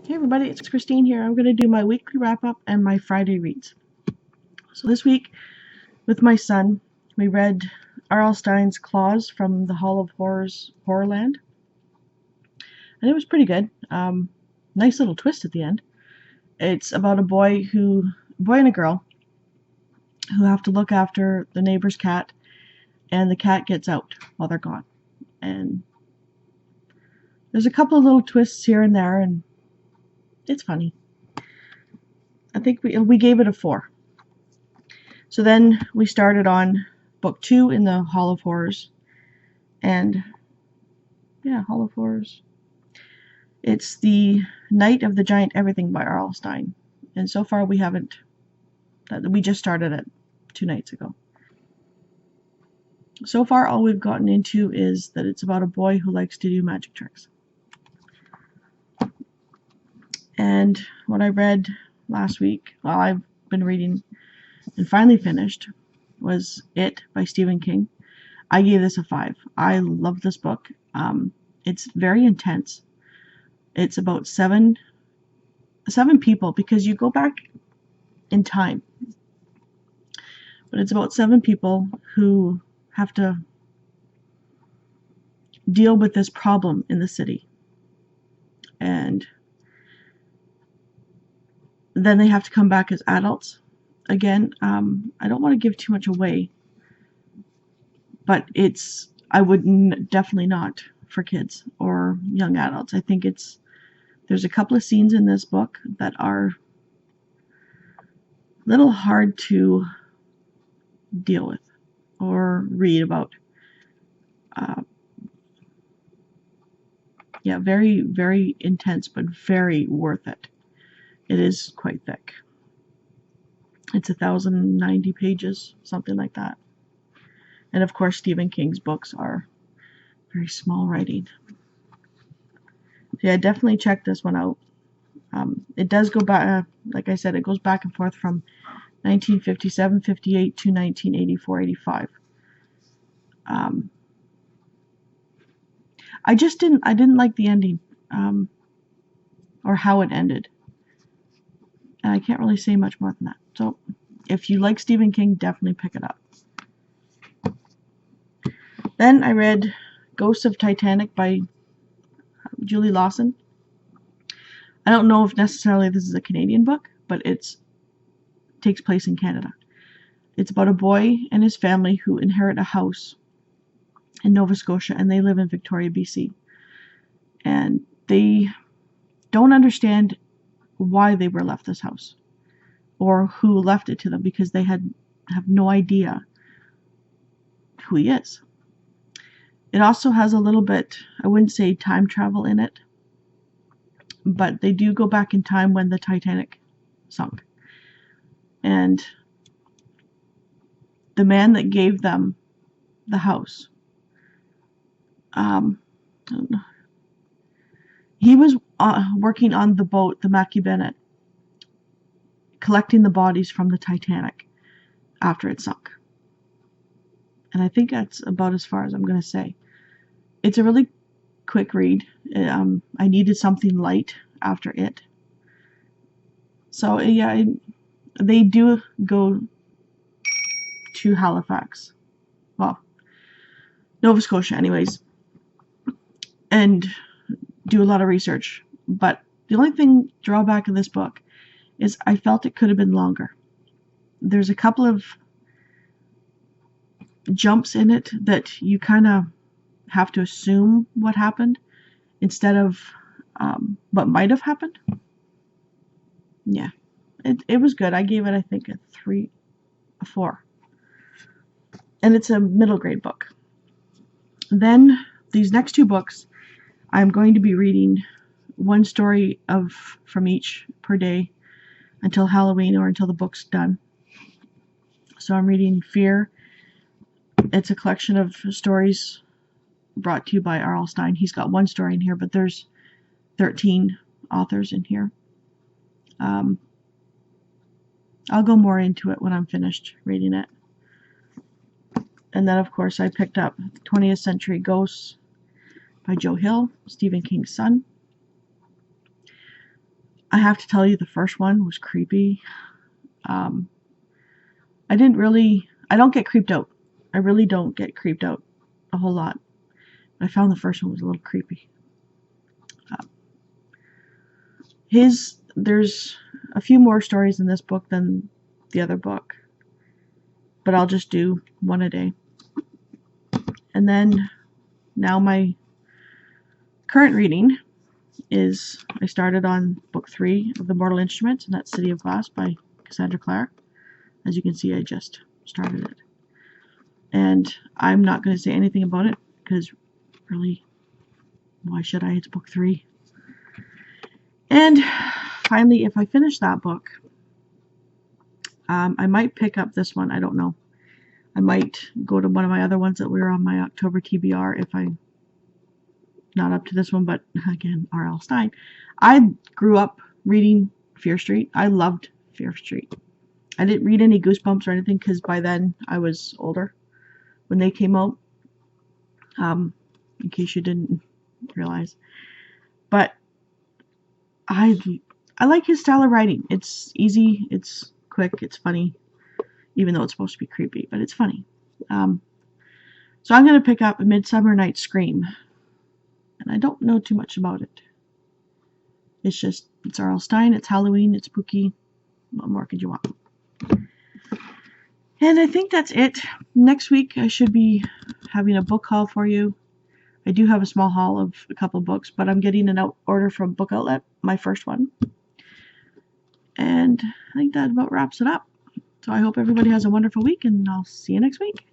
Hey everybody, it's Christine here. I'm going to do my weekly wrap-up and my Friday reads. So this week, with my son, we read R.L. Stine's Claws from the Hall of Horrors Horrorland. And it was pretty good. Nice little twist at the end. It's about a boy and a girl who have to look after the neighbor's cat, and the cat gets out while they're gone. And there's a couple of little twists here and there, and it's funny. I think we gave it a 4. So then we started on book 2 in the Hall of Horrors. And yeah, Hall of Horrors. It's the Night of the Giant Everything by R.L. Stine. And so far we just started it 2 nights ago. So far all we've gotten into is that it's about a boy who likes to do magic tricks. And what I read last week, while I've been reading and finally finished, was It by Stephen King. I gave this a 5. I love this book. It's very intense. It's about seven people, because you go back in time. But it's about 7 people who have to deal with this problem in the city. And then they have to come back as adults. Again, I don't want to give too much away, but I would definitely not for kids or young adults. I think there's a couple of scenes in this book that are a little hard to deal with or read about. Yeah, very, very intense, but very worth it. It is quite thick. It's 1,090 pages, something like that. And of course, Stephen King's books are very small writing. So yeah, definitely check this one out. It does go back, like I said, it goes back and forth from 1957, 58 to 1984, 85. I didn't like the ending, or how it ended. And I can't really say much more than that. So if you like Stephen King, definitely pick it up. Then I read Ghosts of Titanic by Julie Lawson. I don't know if necessarily this is a Canadian book, but it takes place in Canada. It's about a boy and his family who inherit a house in Nova Scotia, and they live in Victoria, BC. And they don't understand why they were left this house or who left it to them, because they have no idea who he is. It also has a little bit, I wouldn't say time travel in it, but they do go back in time when the Titanic sunk. And the man that gave them the house, he was working on the boat, the Mackie Bennett, collecting the bodies from the Titanic after it sunk. And I think that's about as far as I'm going to say. It's a really quick read. I needed something light after it. So yeah, they do go to Halifax. Well, Nova Scotia anyways. And do a lot of research. But the only drawback of this book is I felt it could have been longer. There's a couple of jumps in it that you kind of have to assume what happened instead of what might have happened. Yeah, it was good. I gave it, I think, a 4. And it's a middle grade book. Then these next 2 books, I'm going to be reading one story from each per day until Halloween or until the book's done. So I'm reading Fear. It's a collection of stories brought to you by R.L. Stine. He's got one story in here, but there's 13 authors in here. I'll go more into it when I'm finished reading it. And then, of course, I picked up 20th Century Ghosts by Joe Hill, Stephen King's son. I have to tell you, the first one was creepy. I don't get creeped out. I really don't get creeped out a whole lot. I found the first one was a little creepy. There's a few more stories in this book than the other book, but I'll just do one a day. And then now my current reading is, I started on book 3 of The Mortal Instruments, and that's City of Glass by Cassandra Clare. As you can see, I just started it. And I'm not going to say anything about it, because really, why should I? It's book 3. And finally, if I finish that book, I might pick up this one. I don't know. I might go to one of my other ones that were on my October TBR if I'm not up to this one, but again, R.L. Stine. I grew up reading Fear Street. I loved Fear Street. I didn't read any Goosebumps or anything because by then I was older when they came out, in case you didn't realize. But I like his style of writing. It's easy, it's quick, it's funny, even though it's supposed to be creepy, but it's funny. So I'm going to pick up A Midsummer Night's Scream. And I don't know too much about it. It's R.L. Stine, it's Halloween, it's spooky. What more could you want? And I think that's it. Next week I should be having a book haul for you. I do have a small haul of a couple books, but I'm getting an order from Book Outlet, my first one. And I think that about wraps it up. So I hope everybody has a wonderful week, and I'll see you next week.